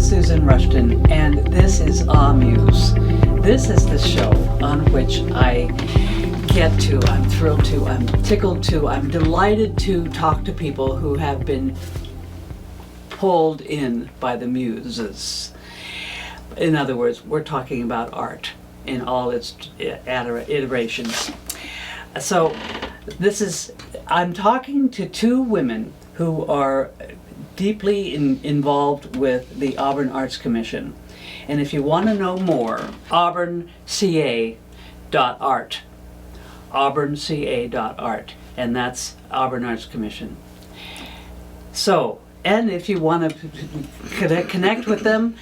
Susan Rushton, and this is AhMuse. This is the show on which I I'm thrilled to, I'm tickled to, I'm delighted to talk to people who have been pulled in by the muses. In other words, we're talking about art in all its iterations. So I'm talking to two women who are deeply involved with the Auburn Arts Commission. And if you want to know more, auburnca.art. auburnca.art. And that's Auburn Arts Commission. So, and if you want to connect with them,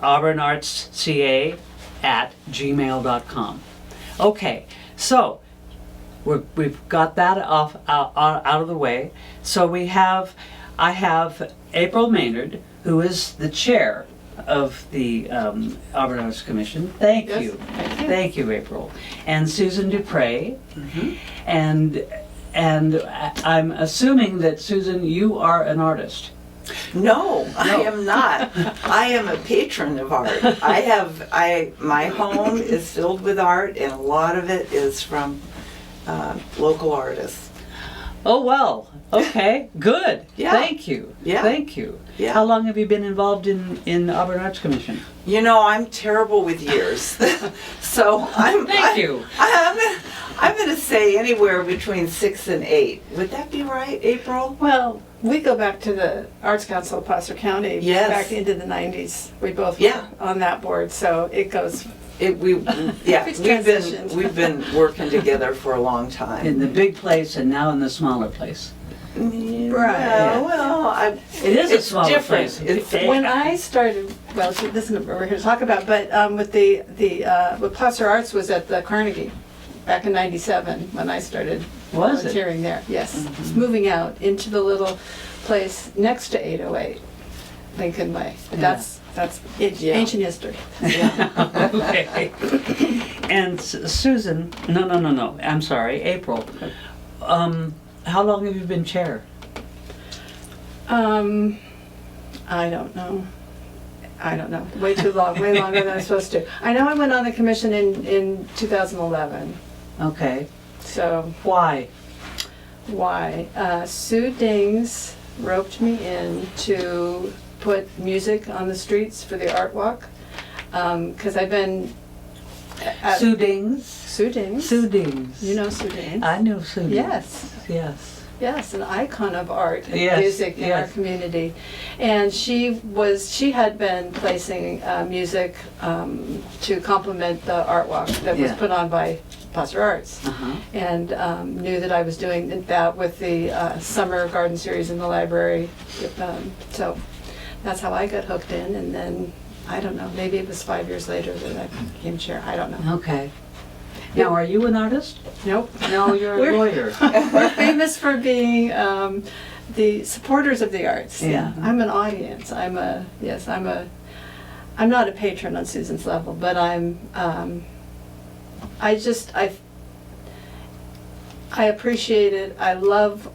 auburnartsca@gmail.com. Okay, so we've got that out of the way. So I have April Maynard, who is the chair of the Auburn Arts Commission. Thank you. Thank you, April. And Susan Dupre. Mm-hmm. And I'm assuming that, Susan, you are an artist. No, I am not. I am a patron of art. My home is filled with art, and a lot of it is from local artists. Oh, well, okay, good. Yeah. Thank you. Yeah. Thank you. Yeah. How long have you been involved in Auburn Arts Commission? You know, I'm terrible with years. So I'm going to say anywhere between 6 and 8. Would that be right, April? Well, we go back to the Arts Council of Placer County. Yes. Back into the 90s. We both were on that board, so it goes. We've been working together for a long time. In the big place and now in the smaller place. Right. Well, it is a smaller different. place. When I started, well, so this isn't what we're here to talk about, but with with Placer Arts was at the Carnegie back in '97 when I started volunteering there. Yes, mm-hmm. Moving out into the little place next to 808 Lincoln Way. But that's ancient history. Yeah. Okay. And Susan, no. I'm sorry, April. How long have you been chair? I don't know. Way too long. Way longer than I'm supposed to. I know I went on the commission in 2011. Okay. So why? Sue Dings roped me in to put music on the streets for the art walk, because I've been Sue Dings. Su Dings. You know Sue Dings. I know Sue Dings. Yes, an icon of art and music in our community. And she had been placing music to complement the art walk that was put on by Placer Arts, and knew that I was doing that with the summer garden series in the library. So that's how I got hooked in, and then, I don't know, maybe it was 5 years later that I became chair. I don't know. Okay. Now, are you an artist? Nope. No, you're a lawyer. We're famous for being the supporters of the arts. Yeah. I'm an audience. I'm not a patron on Susan's level, but I appreciate it. I love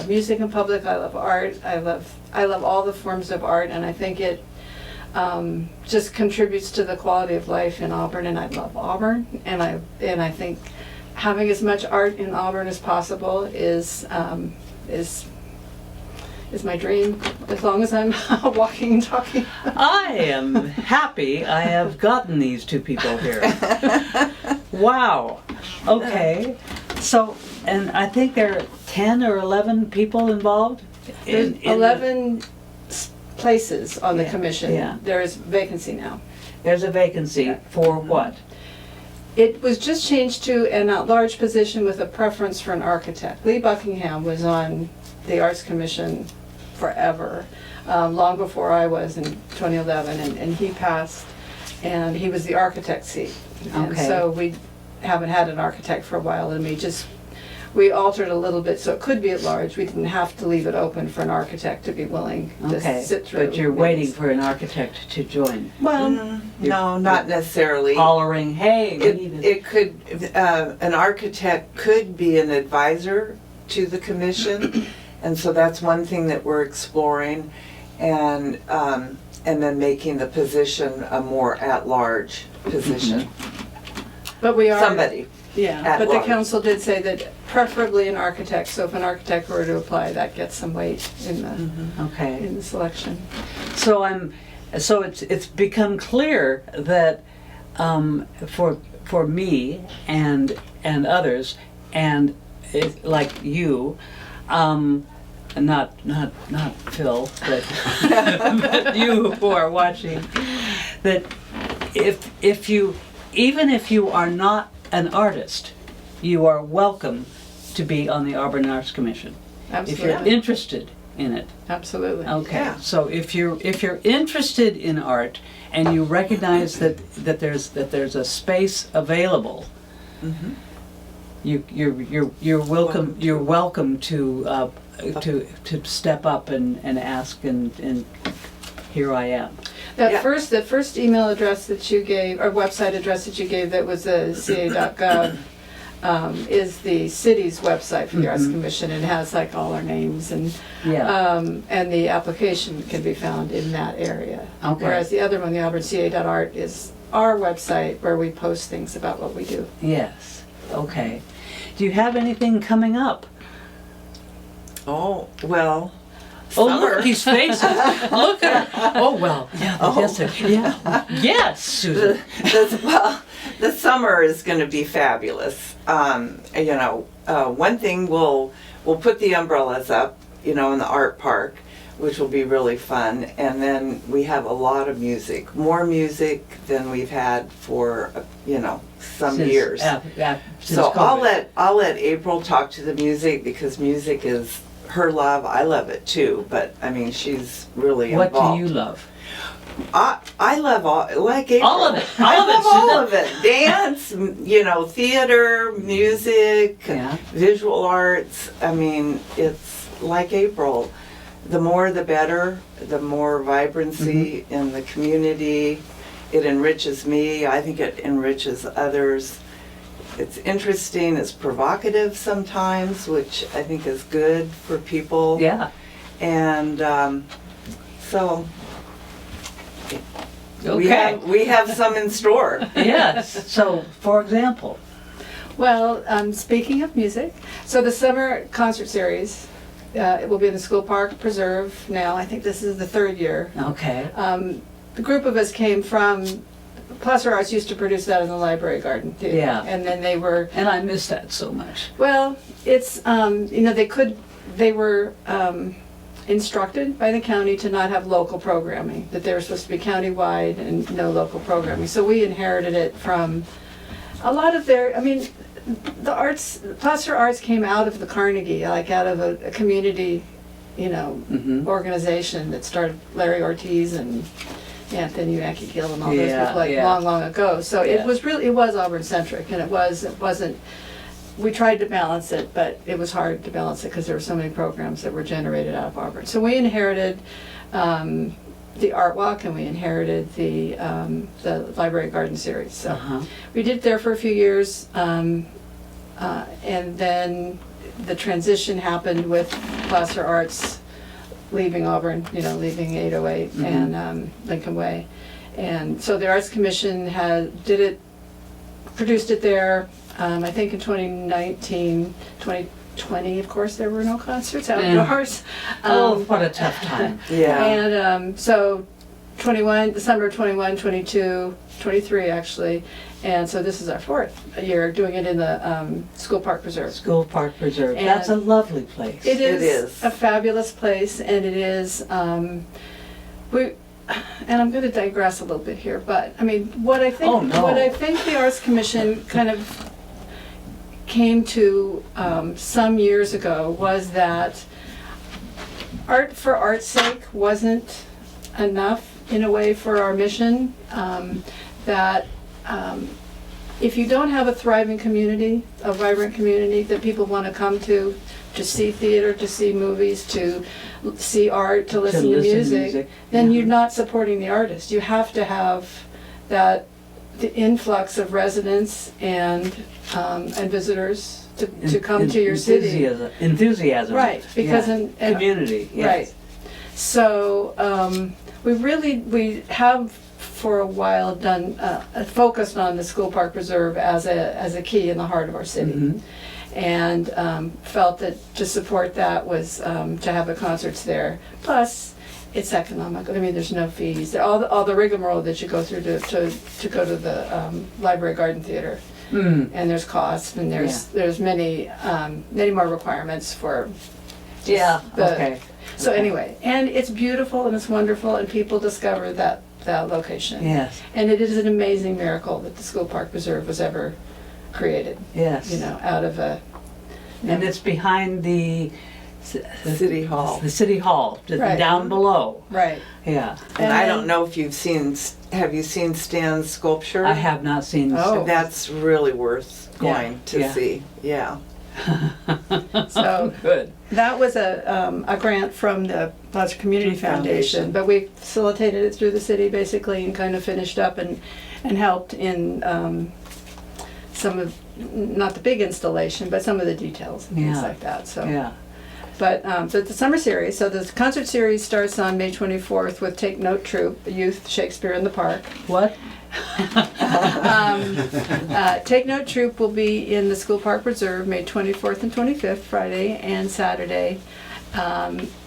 music in public. I love art. I love all the forms of art, and I think it just contributes to the quality of life in Auburn, and I love Auburn, and I think having as much art in Auburn as possible is my dream, as long as I'm walking and talking. I am happy I have gotten these two people here. Wow. Okay. So, and I think there are 10 or 11 people involved? There's 11 places on the commission. Yeah. There is vacancy now. There's a vacancy for what? It was just changed to an at-large position with a preference for an architect. Lee Buckingham was on the Arts Commission forever, long before I was in 2011, and he passed and he was the architect seat. And Okay. so we haven't had an architect for a while, and we altered a little bit so it could be at large. We didn't have to leave it open for an architect to be willing to Okay, sit through. but you're waiting for an architect to join, Well, No, not necessarily. hollering, "Hey, we need this." It could, an architect could be an advisor to the commission, and so that's one thing that we're exploring, and then making the position a more at-large position. but we are. Somebody. Yeah, at but the large. council did say that preferably an architect, so if an architect were to apply, that gets some weight in Okay. the selection. So it's become clear that for me and others and like you, not Phil, but but you who are watching, that if you, even if you are not an artist, you are welcome to be on the Auburn Arts Commission if you're Absolutely. interested in it. Absolutely. Okay, Yeah. so if you're interested in art and you recognize that there's a space available, you're welcome to step up and ask, and here I am. The Yeah. first email address that you gave, or website address that you gave, that was ca.gov, is the city's website for the Arts Commission, and has like all our names, and and the application can be found in that area. Okay. Whereas the other one, the auburnca.art, is our website where we post things about what we do. Yes. Okay. Do you have anything coming up? Oh, well, Oh, summer. look at these faces. Look at. Oh well. Yeah. Yes. Sir. Yeah. Yes, Susan. The summer is going to be fabulous. One thing we'll put the umbrellas up, in the art park, which will be really fun. And then we have a lot of music, more music than we've had for some years. Since So COVID. I'll let April talk to the music, because music is her love. I love it too, but I mean, she's really What involved. do you love? I love like April. All of it. I All of it, love all Susan. of it. Dance, theater, music, Yeah. visual arts. I mean, it's like April. The more the better, the more vibrancy in the community. It enriches me. I think it enriches others. It's interesting, it's provocative sometimes, which I think is good for people. Yeah. And so Okay. we have some in store. Yes. So, for example. Well, speaking of music, so the summer concert series, it will be in the School Park Preserve now. I think this is the third year. Okay. The group of us came from, Placer Arts used to produce that in the Library Garden Theater. Yeah. And then they were, And I miss that so much. well, it's, they were instructed by the county to not have local programming, that they were supposed to be county-wide and no local programming. So we inherited it from a lot of the arts, Placer Arts came out of the Carnegie, like out of a community, organization that started Larry Ortiz and Anthony Gill and all those Yeah, people, like yeah. long ago. So Yeah. it was Auburn centric, and it wasn't. We tried to balance it, but it was hard to balance it because there were so many programs that were generated out of Auburn. So we inherited the Art Walk, and we inherited the Library Garden series. So we did it there for a few years, and then the transition happened with Placer Arts leaving Auburn, leaving 808 and Lincoln Way. And so the Arts Commission produced it there, I think in 2019, 2020, of course, there were no concerts outdoors. What a tough time. Yeah. And so December 21, 22, 23 actually. And so this is our fourth year doing it in the School Park Preserve. School Park Preserve. And That's a lovely place. It is is. a fabulous place, and it is, and I'm going to digress a little bit here, but I mean, what I think, Oh, no. what I think the Arts Commission kind of came to some years ago was that art for art's sake wasn't enough in a way for our mission. that if you don't have a thriving community, a vibrant community that people want to come to see theater, to see movies, to see art, to listen to music, then you're not supporting the artist. You have to have the influx of residents and visitors to come to your city. Enthusiasm. Right, because community. Yes. Right. So we have for a while done focused on the School Park Preserve as a key in the heart of our city. Mm-hmm. And felt that to support that was to have the concerts there. Plus, it's economical. I mean, there's no fees. All the rigmarole that you go through to go to the Library Garden Theater, and there's costs, and there's many more requirements for. Okay. So anyway, and it's beautiful and it's wonderful, and people discover that location. Yes. And it is an amazing miracle that the School Park Preserve was ever created. Yes. Out of a. And it's behind the City Hall. The City Hall, down below. Right. Yeah. And I don't know if have you seen Stan's sculpture? I have not seen. Oh. That's really worth going to see. Yeah. So good. That was a grant from the Plaza Community Foundation, but we facilitated it through the city basically and kind of finished up and helped in some of, not the big installation, but some of the details and things like that. So. Yeah. But the summer series, so the concert series starts on May 24th with Take Note Troupe, Youth Shakespeare in the Park. What? Take Note Troupe will be in the School Park Preserve May 24th and 25th, Friday and Saturday.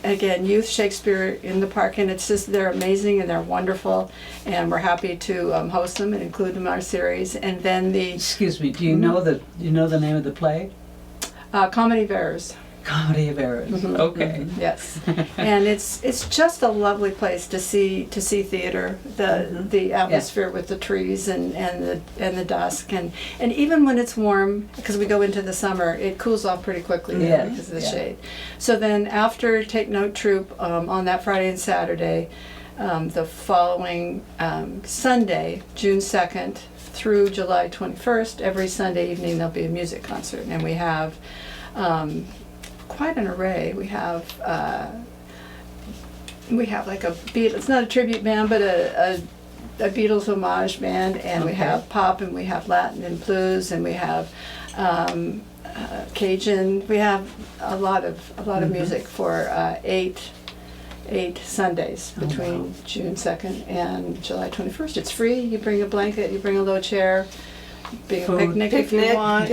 Again, Youth Shakespeare in the Park, and it's just, they're amazing and they're wonderful, and we're happy to host them and include them in our series. And then Excuse me, do you know the name of the play? Comedy of Errors. Comedy of Errors. Mm-hmm. Okay. Mm-hmm. Yes, and it's just a lovely place to see theater. The atmosphere with the trees and the dusk and even when it's warm, because we go into the summer, it cools off pretty quickly because of the shade. So then after Take Note Troupe on that Friday and Saturday, the following Sunday, June 2nd through July 21st, every Sunday evening there'll be a music concert, and we have. Quite an array. We have like it's not a tribute band, but a Beatles homage band, and we have pop, and we have Latin and blues, and we have Cajun. We have a lot of music for eight Sundays between June 2nd and July 21st. It's free. You bring a blanket, you bring a low chair. Big picnic if you want.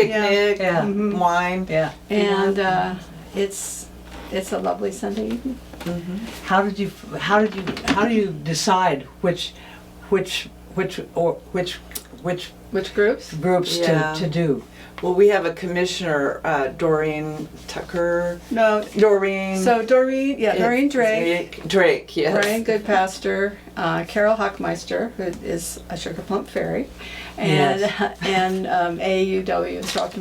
Wine. Yeah. And it's a lovely Sunday evening. Mm-hmm. How do you decide which groups to do? Well, we have a commissioner, Doreen Tucker. No, Doreen. So Doreen Drake. Drake, yes. Brian Goodpaster, Carol Hockmeister, who is a Sugar Plump Fairy, and AUW instructor.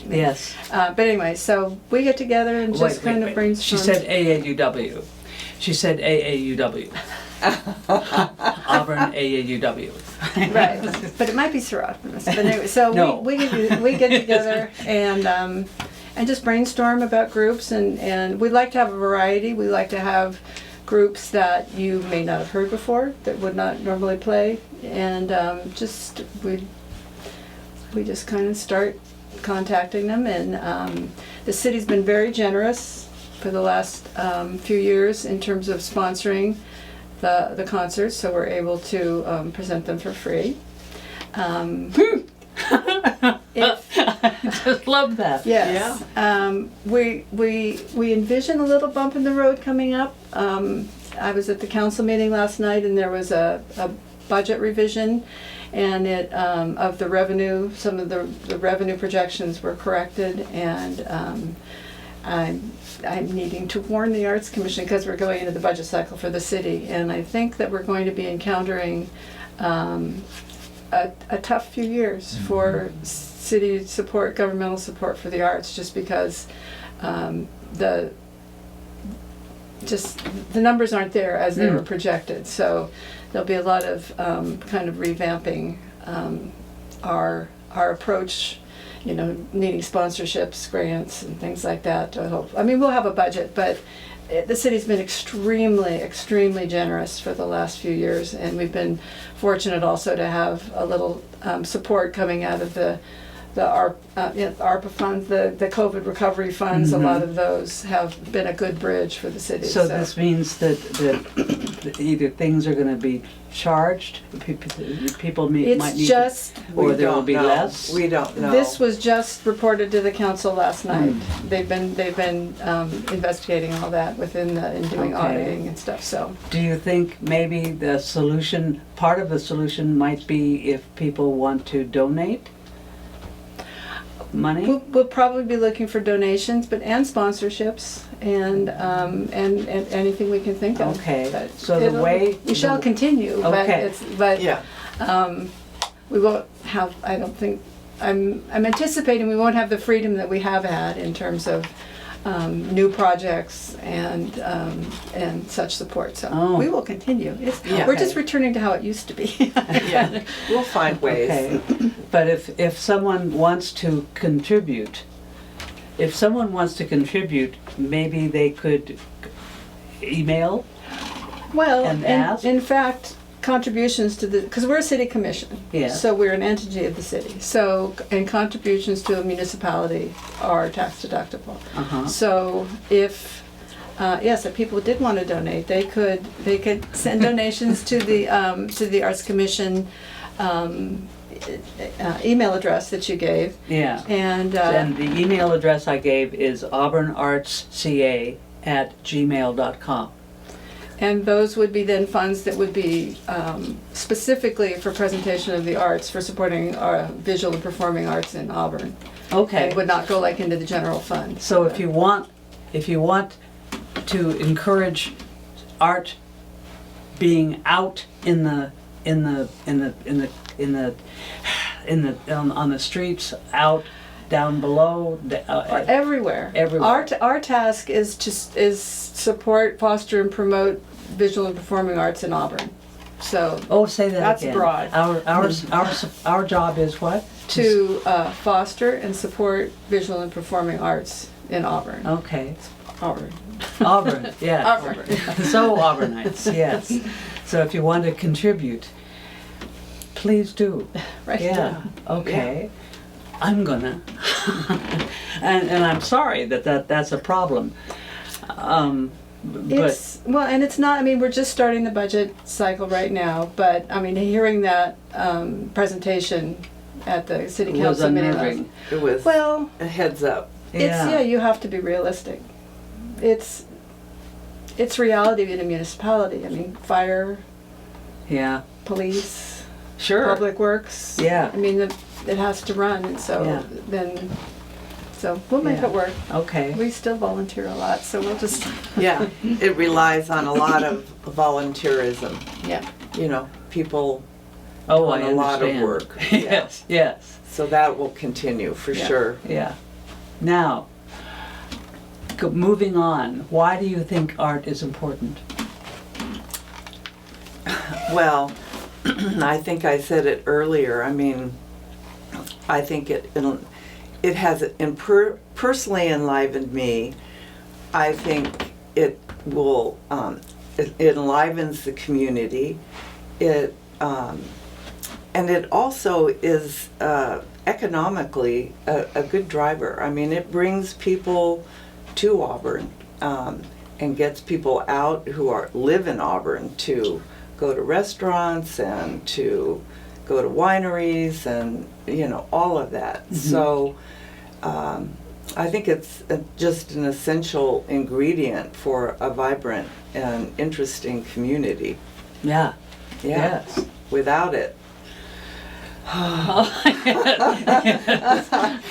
Yes. But anyway, so we get together and just kind of brainstorm. She said AAUW. She said AAUW. Auburn AAUW. Right, but it might be Serotonin. But anyway, so we get together and just brainstorm about groups, and we like to have a variety. We like to have groups that you may not have heard before, that would not normally play, and we just kind of start contacting them. And the city's been very generous for the last few years in terms of sponsoring the concerts, so we're able to present them for free. Just love that. Yes. Yeah. We envision a little bump in the road coming up. I was at the council meeting last night, and there was a budget revision, and it of the revenue. Some of the revenue projections were corrected, and I'm needing to warn the Arts Commission because we're going into the budget cycle for the city, and I think that we're going to be encountering a tough few years for city support, governmental support for the arts, just because the numbers aren't there as they were projected. So there'll be a lot of kind of revamping our approach, you know, needing sponsorships, grants, and things like that to help. I mean, we'll have a budget, but the city's been extremely generous for the last few years, and we've been fortunate also to have a little support coming out of the ARPA funds, the COVID recovery funds. Mm-hmm. A lot of those have been a good bridge for the city. So this means that either things are going to be charged, people might need, or there will be less. We don't know. This was just reported to the council last night. They've been investigating all that within and doing auditing and stuff. So, do you think maybe the solution, part of the solution, might be if people want to donate money? We'll probably be looking for donations, and sponsorships, and anything we can think of. Okay. But So we shall continue. Okay. But Yeah. we won't have. I don't think. I'm anticipating we won't have the freedom that we have had in terms of new projects and such support. So we will continue. We're just returning to how it used to be. Yeah. We'll find ways. Okay. But if someone wants to contribute, maybe they could email. Well, and ask? in fact, contributions to because we're a city commission, so we're an entity of the city. So, and contributions to a municipality are tax deductible. So, if people did want to donate, they could send donations to the Arts Commission email address that you gave. Yeah. And the email address I gave is auburnartsca@gmail.com. And those would be then funds that would be specifically for presentation of the arts, for supporting our visual and performing arts in Auburn. Okay. It would not go like into the general fund. So if you want to encourage art being out on the streets, out down below, Or everywhere. Everywhere. Our task is support, foster, and promote visual and performing arts in Auburn. So say that that's again. broad. Our job is what? To foster and support visual and performing arts in Auburn. Okay. Auburn. Auburn, yes. Auburn. So Auburnites, yes. So if you want to contribute, please do. Right. Yeah. Okay. Yeah. I'm gonna. and I'm sorry that's a problem. It's not. I mean, we're just starting the budget cycle right now. But I mean, hearing that presentation at the city council meeting, it was a heads up. You have to be realistic. It's reality in a municipality. I mean, fire. Yeah. Police. Sure. Public works. Yeah. I mean, it has to run, and so we'll make it work. Okay. We still volunteer a lot, so we'll just. Yeah, it relies on a lot of volunteerism. Yeah. You know, people doing a lot of work. Yes, yes. So that will continue for sure. Yeah. Now, moving on, why do you think art is important? Well, I think I said it earlier. I mean, I think it has personally enlivened me. I think it will it enlivens the community. And it also is economically a good driver. I mean, it brings people to Auburn and gets people out who live in Auburn to go to restaurants and to go to wineries and all of that. Mm-hmm. So I think it's just an essential ingredient for a vibrant and interesting community. Yeah. Yes. Without it. I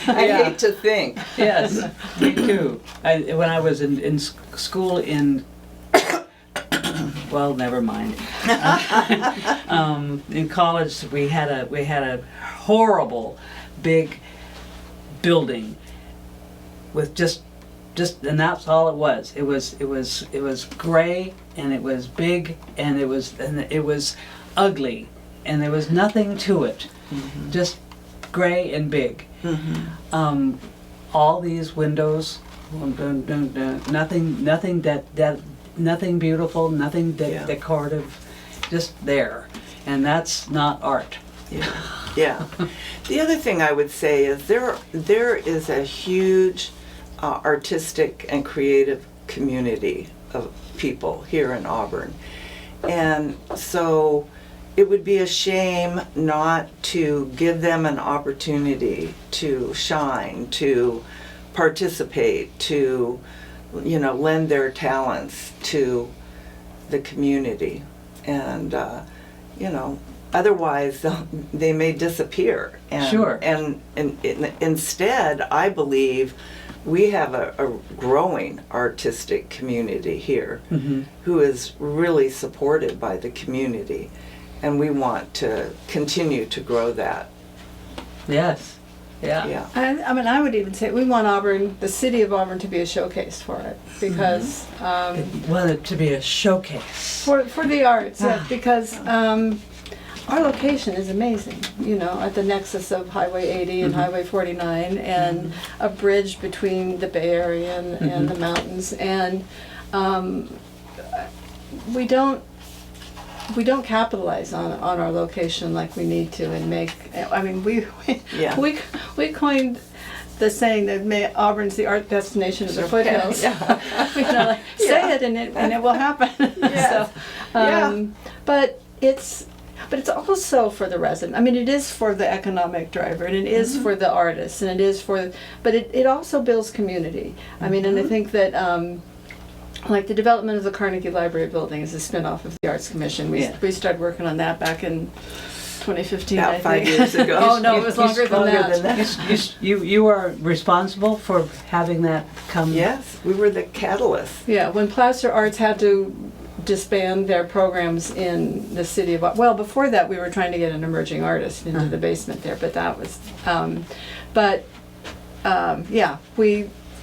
hate to think. Yes, me too. When I was in school in, well, never mind. In college, we had a horrible big building with just and that's all it was. It was gray, and it was big, and it was ugly, and there was nothing to it. Just gray and big. All these windows, nothing beautiful, nothing decorative, just there, and that's not art. Yeah. The other thing I would say is there is a huge artistic and creative community of people here in Auburn, and so it would be a shame not to give them an opportunity to shine, to participate, to lend their talents to the community, and otherwise they may disappear. And, Sure. And instead, I believe we have a growing artistic community here who is really supported by the community, and we want to continue to grow that. Yes. Yeah. I mean, I would even say we want Auburn, the city of Auburn, to be a showcase for it, because We want it to be a showcase. for the arts, because our location is amazing. At the nexus of Highway 80 and Highway 49, and a bridge between the Bay Area and the mountains, and we don't capitalize on our location like we need to, and make. I mean, we coined the saying that Auburn's the art destination of the foothills. Say it and it will happen. But it's also for the resident. I mean, it is for the economic driver, and it is for the artists, and it is but it also builds community. I mean, and I think that like the development of the Carnegie Library building is a spin-off of the Arts Commission. We started working on that back in 2015, About I think. 5 years ago. Oh, no, it was longer than that. You are responsible for having that come. Yes, we were the catalyst. Yeah, when Placer Arts had to disband their programs in the city of, well, before that we were trying to get an emerging artist into the basement there, but that was,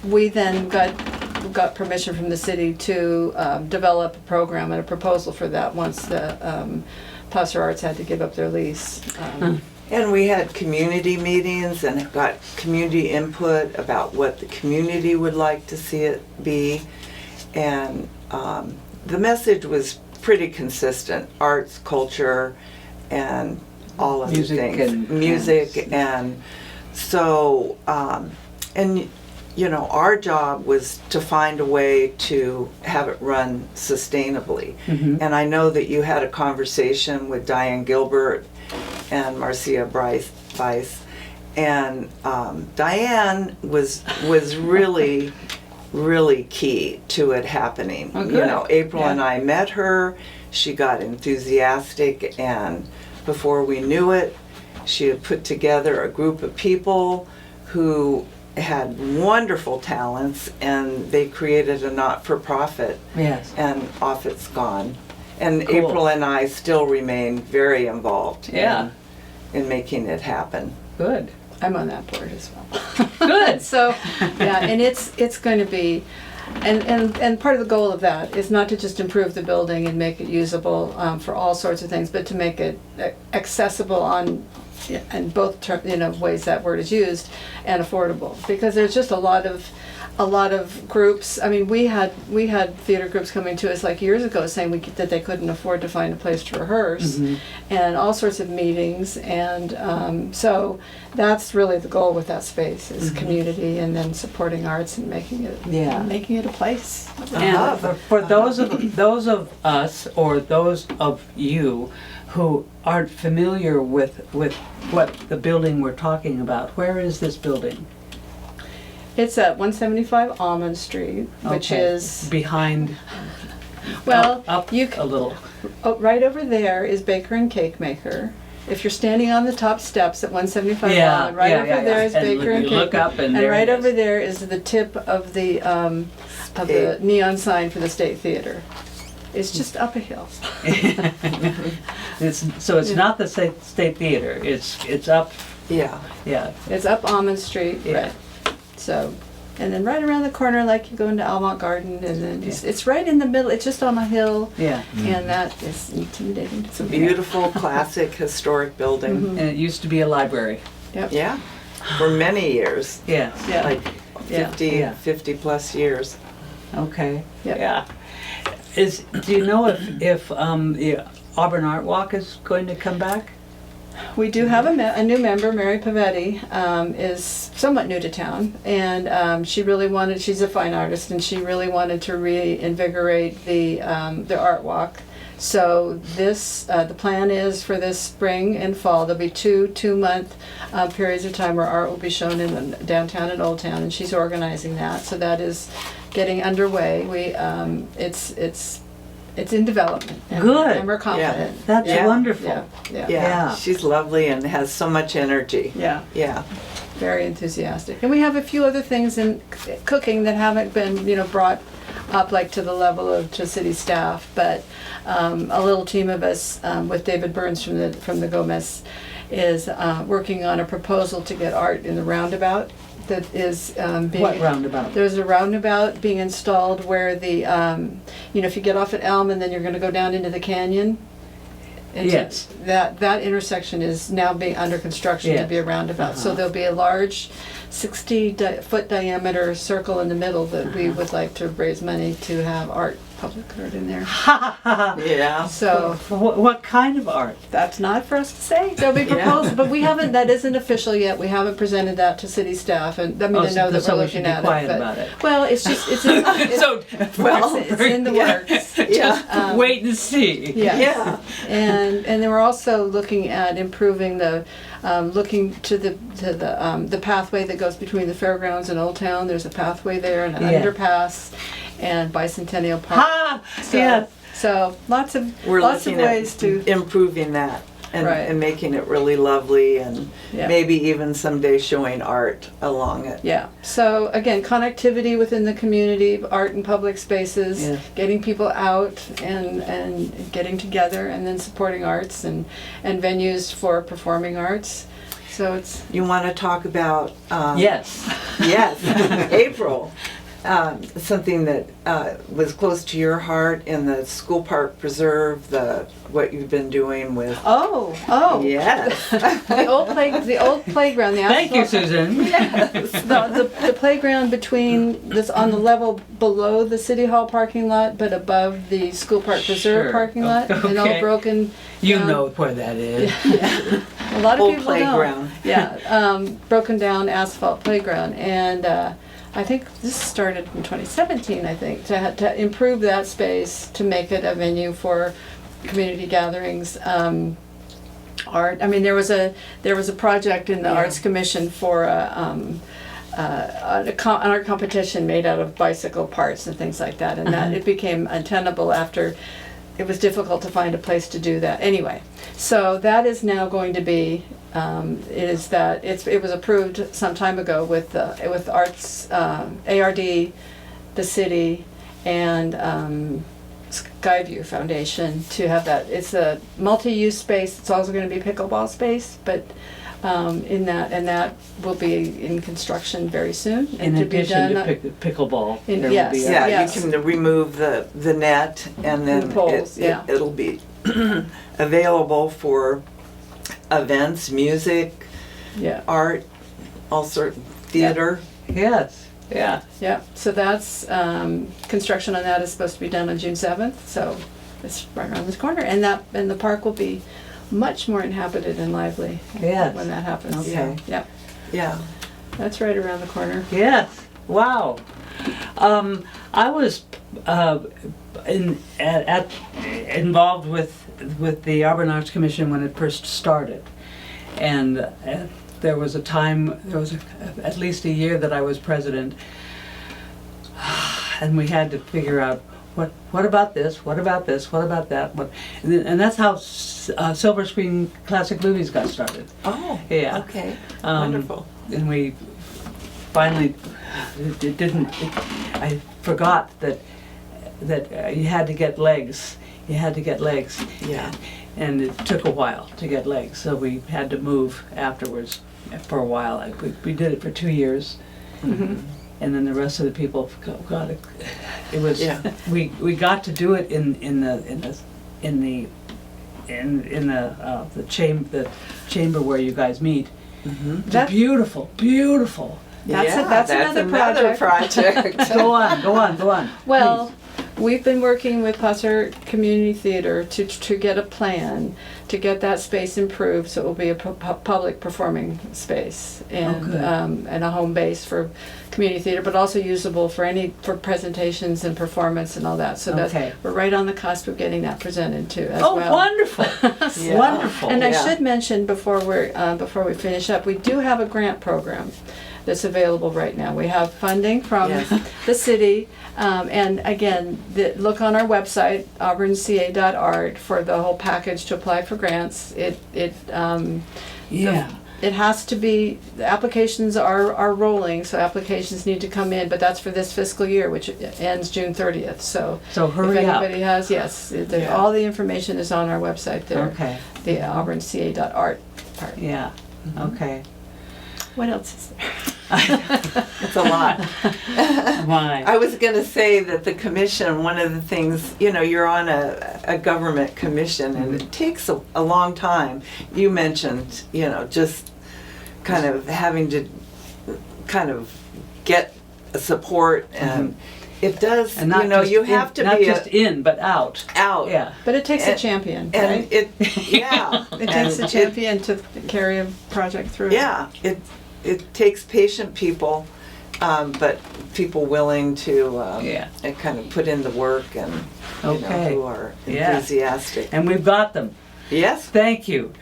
we then got permission from the city to develop a program and a proposal for that once the Placer Arts had to give up their lease. And we had community meetings and got community input about what the community would like to see it be. And the message was pretty consistent: arts, culture, and all of the things. Music. And so, our job was to find a way to have it run sustainably. And I know that you had a conversation with Diane Gilbert and Marcia Weiss, and Diane was really really key to it happening. April and I met her. She got enthusiastic, and before we knew it, she had put together a group of people who had wonderful talents, and they created a not-for-profit. Yes. And off it's gone. And Cool. April and I still remain very involved in making it happen. Good. I'm on that board as well. Good. So, and it's going to be, and part of the goal of that is not to just improve the building and make it usable for all sorts of things, but to make it accessible in both ways that word is used, and affordable, because there's just a lot of groups. I mean, we had theater groups coming to us like years ago saying that they couldn't afford to find a place to rehearse, and all sorts of meetings, and so that's really the goal with that space is community, and then supporting arts and making it a place. And for those of us or those of you who aren't familiar with what the building we're talking about, where is this building? It's at 175 Almond Street, which is behind. Well, up you a little. Right over there is Baker and Cake Maker. If you're standing on the top steps at 175 Almond, there is Baker and Cake look up and right over there is the tip of the neon sign for the State Theater. It's just up a hill. It's not the State Theater. It's up. Yeah. It's up Almond Street. Yeah. Right. So, And then right around the corner, like you go into Almont Garden, and then it's right in the middle. It's just on a hill. Yeah. And that is intimidating. It's a beautiful, classic, historic building. And it used to be a library. Yep. Yeah, for many years. Yeah. Yeah. Like 50, Yeah. 50 plus years. Okay. Yep. Yeah. Do you know if the Auburn Art Walk is going to come back? We do have a new member, Mary Pavetti, is somewhat new to town, and she really wanted, she's a fine artist, and she really wanted to reinvigorate the art walk. So this, the plan is for this spring and fall, there'll be two-month periods of time where art will be shown in downtown and Old Town, and she's organizing that. So that is getting underway. It's in development. Good. And we're confident. That's Yeah. wonderful. Yeah, she's lovely and has so much energy. Yeah. Yeah. Very enthusiastic. And we have a few other things in cooking that haven't been, brought up like to the level of to city staff, but a little team of us with David Burns from the Gomez is working on a proposal to get art in the roundabout that is being... What roundabout? There's a roundabout being installed where the, if you get off at Elm and then you're going to go down into the canyon. Yes. That intersection is now being under construction to be a roundabout. So there'll be a large 60-foot diameter circle in the middle that we would like to raise money to have public art in there. Yeah. So What kind of art? that's not for us to say. There'll be proposals, but we haven't. That isn't official yet. We haven't presented that to city staff, and to know that so we're we should looking be at quiet it. But, about it. well, it's just it's in the works. Yeah. Wait and see. Yes. Yeah. And then we're also looking at improving looking to the pathway that goes between the fairgrounds and Old Town. There's a pathway there and an underpass and Bicentennial Park. So lots of We're looking ways at to improving that and, Right. and making it really lovely and Yeah. maybe even someday showing art along it. Yeah. So again, connectivity within the community, art in public spaces, Yeah. getting people out and getting together, and then supporting arts and venues for performing arts. So it's You want to talk about Yes. yes, April. Something that was close to your heart in the school park preserve, what you've been doing with. oh Yes. the old playground. The Thank you, asphalt- Susan. the playground between this on the level below the city hall parking lot, but above the school park preserve Sure. parking lot, and all Okay. broken. You down. know where that is. A lot of Old people playground. don't. Yeah, broken down asphalt playground, and I think this started in 2017. I think to improve that space to make it a venue for community gatherings, art. I mean, there was a project in the Arts Commission for an art competition made out of bicycle parts and things like that, and that it became untenable after. It was difficult to find a place to do that. Anyway, so that is now going to be. It was approved some time ago with Arts, ARD, the city, and Skyview Foundation to have that. It's a multi-use space. It's also going to be pickleball space, but that will be in construction very soon. In to addition be to done, pickleball, In- there yes. will be Yeah, Yes. you can remove the net and then The poles, it'll be available for events, music, yeah. art, all sorts, theater. Yes. Yeah. Yeah, so that's, construction on that is supposed to be done on June 7th, so it's right around this corner. And the park will be much more inhabited and lively Yes. when that happens. Okay. Yeah, Yeah. that's right around the corner. Yes. Wow. I was involved with the Auburn Arts Commission when it first started, and there was at least a year that I was president, and we had to figure out what about this, what about this, what about that, and that's how Silver Screen Classic Movies got started. Oh. Yeah. Okay. Wonderful. And we finally I forgot that you had to get legs. You had to get legs. Yeah. And it took a while to get legs, so we had to move afterwards for a while. We did it for 2 years. Mhm. and then the rest of the people got it. It was we got to do it in the chamber where you guys meet. That's beautiful. That's another project. Go on. Well, we've been working with Placer Community Theater to get a plan to get that space improved so it will be a public performing space and a home base for community theater, but also usable for presentations and performance and all that. So we're right on the cusp of getting that presented too as well. Oh, wonderful! Wonderful. And I should mention before we finish up, we do have a grant program that's available right now. We have funding from the city, and again, look on our website, auburnca.art, for the whole package to apply for grants. It has to be, the applications are rolling, so applications need to come in, but that's for this fiscal year, which ends June 30th. So hurry if up. anybody has, all the information is on our website there. Okay. The auburnca.art part. Yeah. Okay. What else is there? It's a lot. Why? I was going to say that the commission, one of the things, you're on a government commission, and it takes a long time. You mentioned, just kind of having to kind of get support, and it does, and not you have to not be just in, but out. Out. Yeah. But it takes a champion, and right? it takes a champion to carry a project through. Yeah, it takes patient people, but people willing to and kind of put in the work and who are enthusiastic. And we've got them. Yes. Thank you.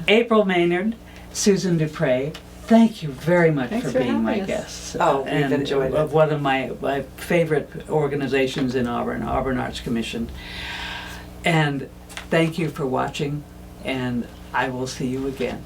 April Maynard, Susan Dupre, thank you very much for being my guest. Oh, we've enjoyed it. Of one of my favorite organizations in Auburn, Auburn Arts Commission. And thank you for watching, and I will see you again.